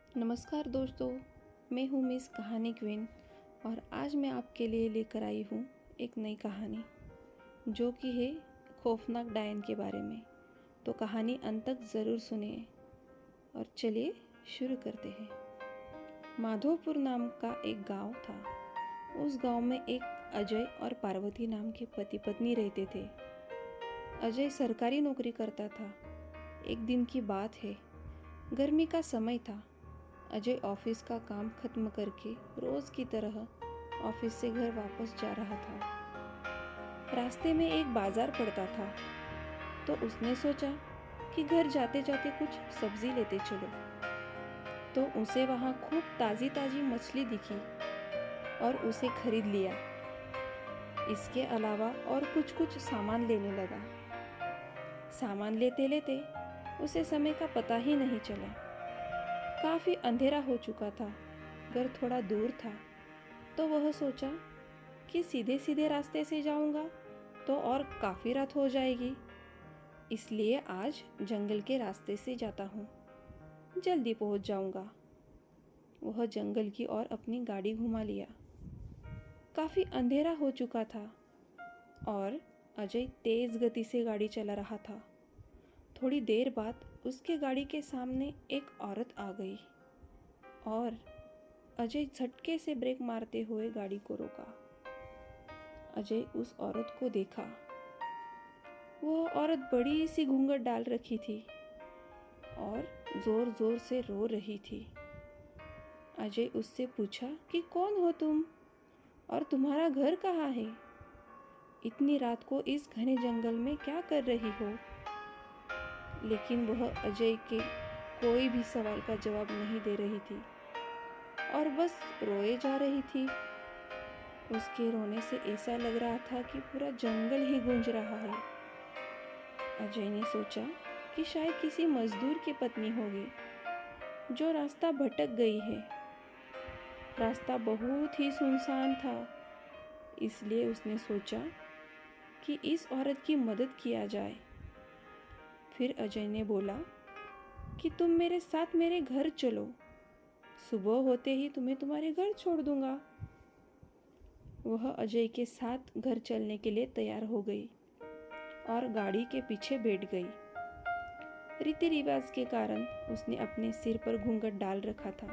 नमस्कार दोस्तों, मैं हूँ मिस कहानी क्वीन और आज मैं आपके लिए लेकर आई हूँ एक नई कहानी जो कि है खौफनाक डायन के बारे में। तो कहानी अंत तक ज़रूर सुनिए और चलिए शुरू करते हैं। माधोपुर नाम का एक गांव था। उस गांव में एक अजय और पार्वती नाम के पति पत्नी रहते थे। अजय सरकारी नौकरी करता था। एक दिन की बात है, गर्मी का समय था। अजय ऑफिस का काम खत्म करके रोज की तरह ऑफिस से घर वापस जा रहा था। रास्ते में एक बाजार पड़ता था, तो उसने सोचा कि घर जाते जाते कुछ सब्जी लेते चलो। तो उसे वहाँ खूब ताज़ी ताज़ी मछली दिखी और उसे खरीद लिया। इसके अलावा और कुछ कुछ सामान लेने लगा। सामान लेते लेते उसे समय का पता ही नहीं चला। काफ़ी अंधेरा हो चुका था। घर थोड़ा दूर था, तो वह सोचा कि सीधे सीधे रास्ते से जाऊंगा तो और काफ़ी रात हो जाएगी, इसलिए आज जंगल के रास्ते से जाता हूँ, जल्दी पहुँच जाऊंगा। वह जंगल की ओर अपनी गाड़ी घुमा लिया। काफ़ी अंधेरा हो चुका था और अजय तेज़ गति से गाड़ी चला रहा था। थोड़ी देर बाद उसके गाड़ी के सामने एक औरत आ गई और अजय झटके से ब्रेक मारते हुए गाड़ी को रोका। अजय उस औरत को देखा। वह औरत बड़ी सी घूंघट डाल रखी थी और जोर जोर से रो रही थी। अजय उससे पूछा कि कौन हो तुम और तुम्हारा घर कहाँ है? इतनी रात को इस घने जंगल में क्या कर रही हो? लेकिन वह अजय के कोई भी सवाल का जवाब नहीं दे रही थी और बस रोए जा रही थी। उसके रोने से ऐसा लग रहा था कि पूरा जंगल ही गूंज रहा है। अजय ने सोचा कि शायद किसी मजदूर की पत्नी होगी जो रास्ता भटक गई है। रास्ता बहुत ही सुनसान था, इसलिए उसने सोचा कि इस औरत की मदद किया जाए। फिर अजय ने बोला कि तुम मेरे साथ मेरे घर चलो, सुबह होते ही तुम्हें तुम्हारे घर छोड़ दूंगा। वह अजय के साथ घर चलने के लिए तैयार हो गई और गाड़ी के पीछे बैठ गई। रीति रिवाज के कारण उसने अपने सिर पर घूंघट डाल रखा था,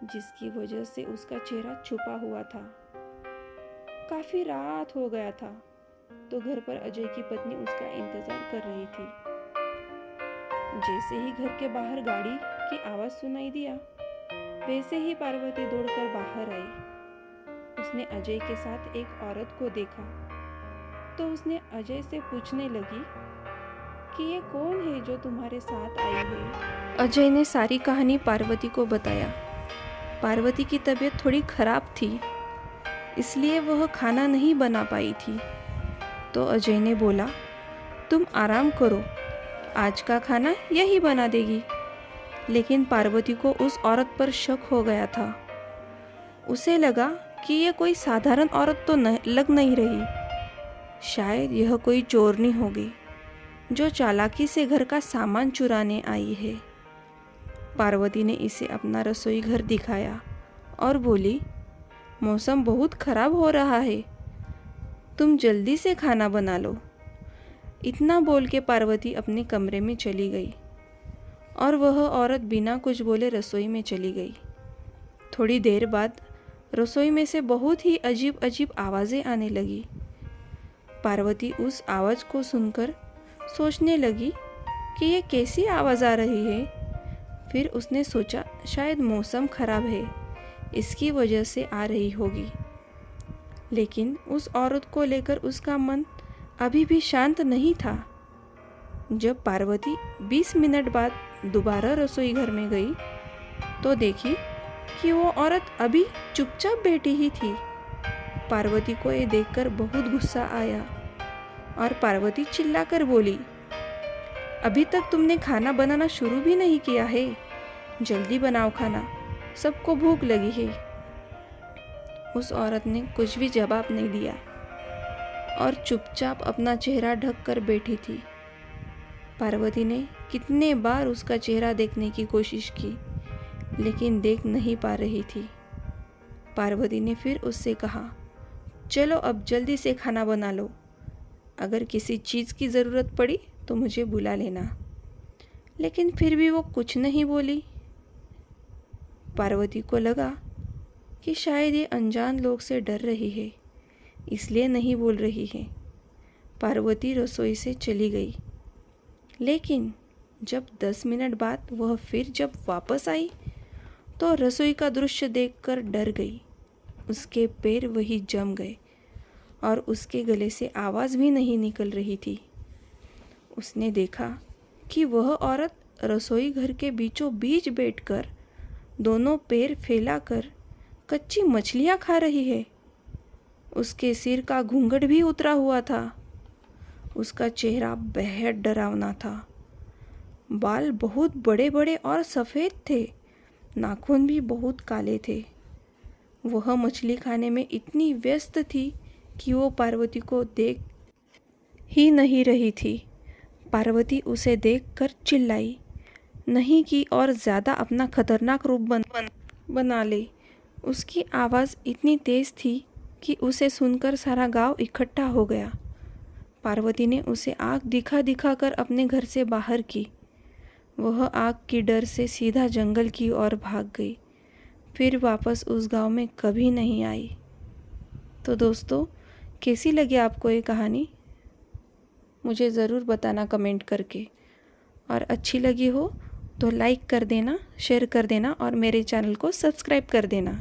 जिसकी वजह से उसका चेहरा छुपा हुआ था। काफी रात हो गया था, तो घर पर अजय की पत्नी उसका इंतजार कर रही थी। जैसे ही घर के बाहर गाड़ी की आवाज सुनाई दिया, वैसे ही पार्वती दौड़कर बाहर आई। उसने अजय के साथ एक औरत को देखा, तो उसने अजय से पूछने लगी कि ये कौन है जो तुम्हारे साथ आई है? अजय ने सारी कहानी पार्वती को बताया। पार्वती की तबीयत थोड़ी खराब थी, इसलिए वह खाना नहीं बना पाई थी। तो अजय ने बोला, तुम आराम करो, आज का खाना यही बना देगी। लेकिन पार्वती को उस औरत पर शक हो गया था। उसे लगा कि यह कोई साधारण औरत तो लग नहीं रही। शायद यह कोई चोरनी होगी जो चालाकी से घर का सामान चुराने आई है। पार्वती ने इसे अपना रसोई घर दिखाया और बोली, मौसम बहुत खराब हो रहा है, तुम जल्दी से खाना बना लो। इतना बोल के पार्वती अपने कमरे में चली गई और वह औरत बिना कुछ बोले रसोई में चली गई। थोड़ी देर बाद रसोई में से बहुत ही अजीब अजीब आवाज़ें आने लगी। पार्वती उस आवाज़ को सुनकर सोचने लगी कि ये कैसी आवाज़ आ रही है। फिर उसने सोचा शायद मौसम खराब है, इसकी वजह से आ रही होगी। लेकिन उस औरत को लेकर उसका मन अभी भी शांत नहीं था। जब पार्वती 20 मिनट बाद दोबारा रसोई घर में गई, तो देखी कि वो औरत अभी चुपचाप बैठी ही थी। पार्वती को ये देखकर बहुत गुस्सा आया और पार्वती चिल्लाकर बोली, अभी तक तुमने खाना बनाना शुरू भी नहीं किया है, जल्दी बनाओ खाना, सबको भूख लगी है। उस औरत ने कुछ भी जवाब नहीं दिया और चुपचाप अपना चेहरा ढक कर बैठी थी। पार्वती ने कितने बार उसका चेहरा देखने की कोशिश की, लेकिन देख नहीं पा रही थी। पार्वती ने फिर उससे कहा, चलो अब जल्दी से खाना बना लो। अगर किसी चीज़ की ज़रूरत पड़ी तो मुझे बुला लेना। लेकिन फिर भी वो कुछ नहीं बोली। पार्वती को लगा कि शायद ये अनजान लोग से डर रही है, इसलिए नहीं बोल रही है। पार्वती रसोई से चली गई। लेकिन जब 10 मिनट बाद वह फिर जब वापस आई तो रसोई का दृश्य देखकर डर गई। उसके पैर वही जम गए और उसके गले से आवाज़ भी नहीं निकल रही थी। उसने देखा कि वह औरत रसोई घर के बीचों बीच बैठकर दोनों पैर फैलाकर कच्ची मछलियाँ खा रही है। उसके सिर का घूंघट भी उतरा हुआ था। उसका चेहरा बेहद डरावना था। बाल बहुत बड़े बड़े और सफ़ेद थे, नाखून भी बहुत काले थे। वह मछली खाने में इतनी व्यस्त थी कि वो पार्वती को देख ही नहीं रही थी। पार्वती उसे देखकर चिल्लाई, नहीं कि और ज़्यादा अपना खतरनाक रूप बना ले। उसकी आवाज़ इतनी तेज़ थी कि उसे सुनकर सारा गांव इकट्ठा हो गया। पार्वती ने उसे आग दिखा दिखा कर अपने घर से बाहर की। वह आग की डर से सीधा जंगल की ओर भाग गई, फिर वापस उस गांव में कभी नहीं आई। तो दोस्तों, कैसी लगी आपको ये कहानी? मुझे ज़रूर बताना कमेंट करके। और अच्छी लगी हो तो लाइक कर देना, शेयर कर देना और मेरे चैनल को सब्सक्राइब कर देना।